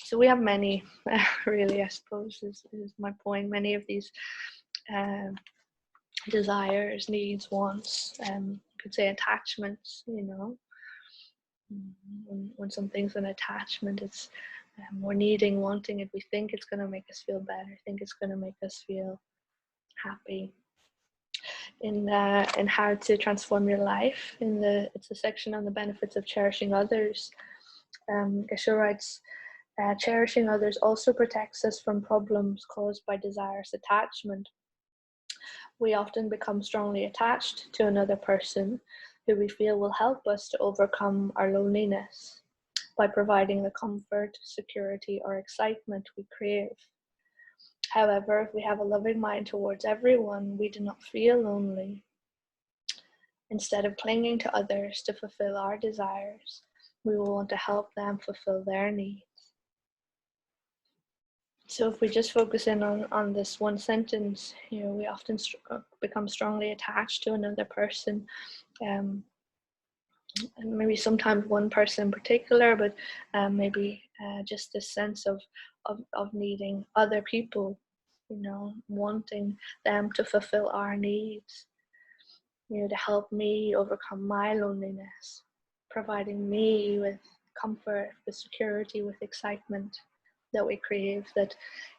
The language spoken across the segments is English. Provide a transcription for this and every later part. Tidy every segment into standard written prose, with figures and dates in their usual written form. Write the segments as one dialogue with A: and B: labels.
A: So we have many, really, I suppose, is my point, many of these desires, needs, wants, you could say attachments, you know. When something's an attachment, it's we're needing, wanting it. We think it's going to make us feel better, think it's going to make us feel happy. In how to transform your life, it's a section on the benefits of cherishing others. Geshe writes, cherishing others also protects us from problems caused by desirous attachment. We often become strongly attached to another person who we feel will help us to overcome our loneliness by providing the comfort, security, or excitement we crave. However, if we have a loving mind towards everyone, we do not feel lonely. Instead of clinging to others to fulfill our desires, we will want to help them fulfill their needs. So if we just focus in on this one sentence, you know, we often become strongly attached to another person, and maybe sometimes one person in particular, but maybe just this sense of needing other people, you know, wanting them to fulfill our needs, you know, to help me overcome my loneliness, providing me with comfort, with security, with excitement that we crave, that,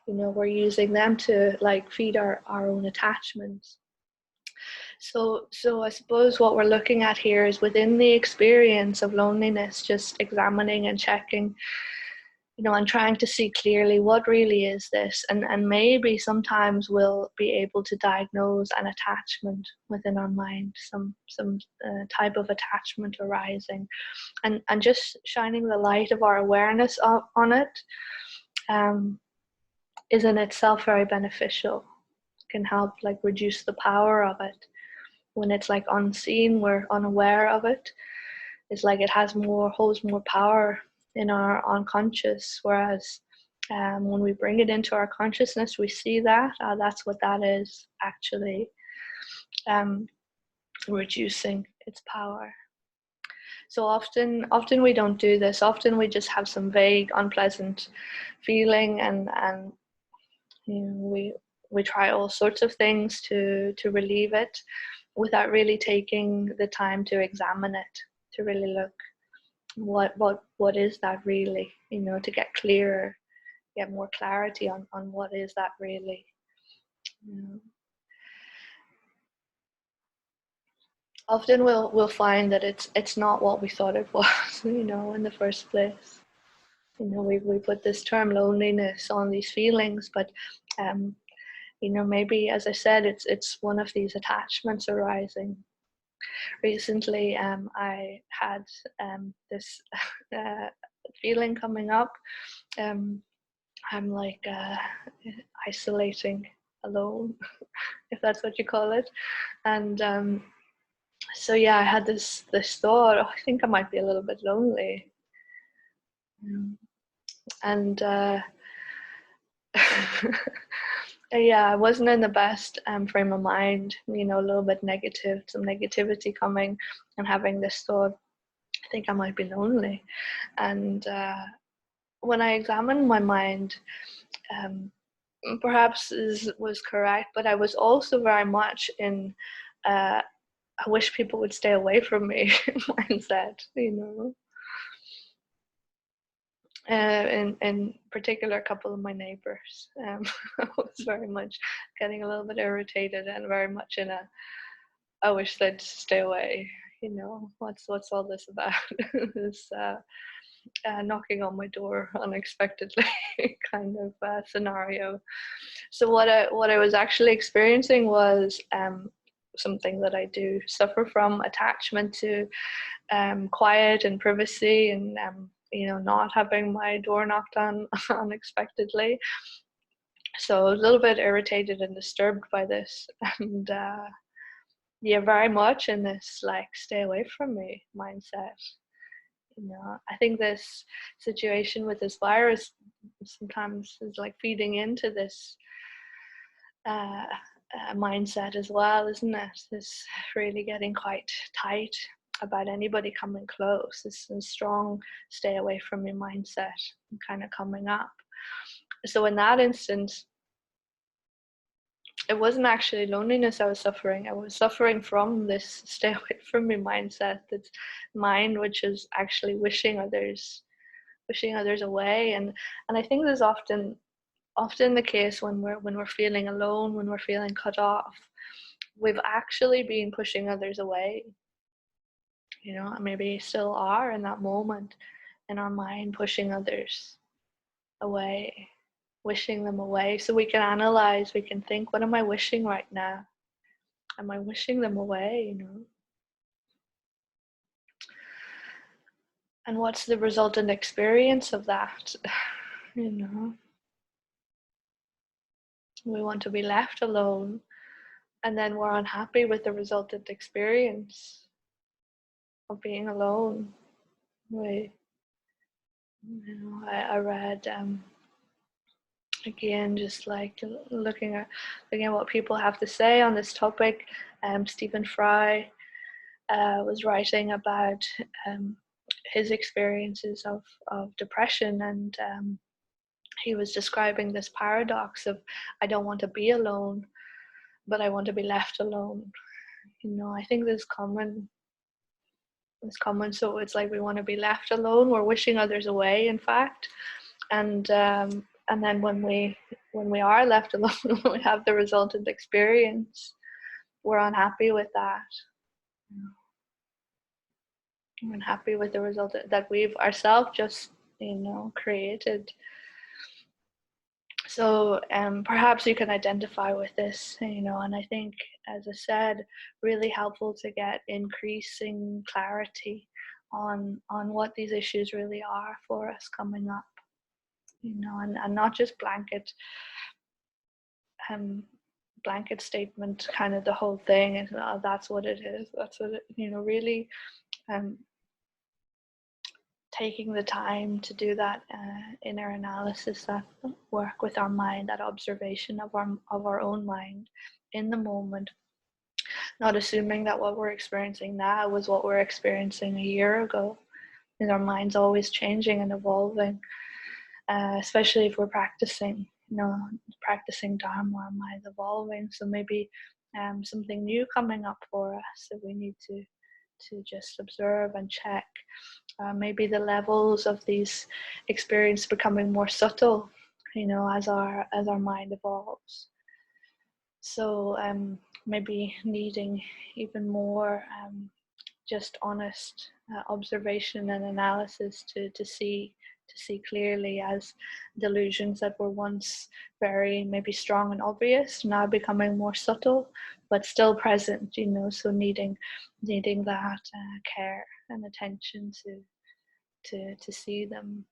A: you know, we're using them to like feed our own attachments. So I suppose what we're looking at here is within the experience of loneliness, just examining and checking, you know, and trying to see clearly what really is this, and maybe sometimes we'll be able to diagnose an attachment within our mind, some type of attachment arising, and just shining the light of our awareness on it is in itself very beneficial. It can help like reduce the power of it. When it's like unseen, we're unaware of it. It's like it holds more power in our unconscious, whereas when we bring it into our consciousness, we see that that's what that is actually, reducing its power. So often we don't do this. Often we just have some vague, unpleasant feeling, and you know, we try all sorts of things to relieve it, without really taking the time to examine it, to really look what is that really, you know, to get clearer, get more clarity on what is that really, you know. Often we'll find that it's not what we thought it was, you know, in the first place. You know, we put this term loneliness on these feelings, but you know, maybe, as I said, it's one of these attachments arising. Recently, I had this feeling coming up. I'm like isolating, alone, if that's what you call it, and so yeah, I had this thought. Oh, I think I might be a little bit lonely, and yeah, I wasn't in the best frame of mind. You know, a little bit negative, some negativity coming, and having this thought, I think I might be lonely. And when I examined my mind, perhaps was correct, but I was also very much in I wish people would stay away from me mindset, you know. In particular, a couple of my neighbors, I was very much getting a little bit irritated, and very much in a, I wish they'd stay away, you know. What's all this about? This knocking on my door unexpectedly kind of scenario. So what I was actually experiencing was something that I do suffer from, attachment to quiet and privacy, and you know, not having my door knocked on unexpectedly. So I was a little bit irritated and disturbed by this, and yeah, very much in this like stay away from me mindset. You know, I think this situation with this virus sometimes is like feeding into this mindset as well, isn't it? This really getting quite tight about anybody coming close. It's a strong stay away from me mindset kind of coming up. So in that instance, it wasn't actually loneliness I was suffering. I was suffering from this stay away from me mindset, this mind which is actually wishing others away. And I think there's often the case when we're feeling alone, when we're feeling cut off, we've actually been pushing others away, and maybe still are in that moment in our mind, pushing others away, wishing them away. So we can analyze, we can think, what am I wishing right now? Am I wishing them away, And what's the resultant experience of that? We want to be left alone, and then we're unhappy with the resultant experience of being alone. I read again, just like looking at what people have to say on this topic. Stephen Fry was writing about his experiences of depression, and he was describing this paradox of, I don't want to be alone, but I want to be left alone. I think this is common. So it's like we want to be left alone. We're wishing others away, in fact, and then when we are left alone, when we have the resultant experience, we're unhappy with that. We're unhappy with the result that we've ourselves just created. So perhaps you can identify with this, and I think, as I said, really helpful to get increasing clarity on what these issues really are for us coming up, and not just blanket statement, kind of the whole thing, and that's what it is. That's what it, really taking the time to do that inner analysis, that work with our mind, that observation of our own mind in the moment, not assuming that what we're experiencing now was what we're experiencing a year ago, because our mind's always changing and evolving, especially if we're practicing Dharma. Our mind's evolving, so maybe something new coming up for us that we need to just observe and check. Maybe the levels of these experiences becoming more subtle, as our mind evolves. So maybe needing even more just honest observation and analysis to see clearly, as delusions that were once very maybe strong and obvious now becoming more subtle but still present, so needing that care and attention to see them.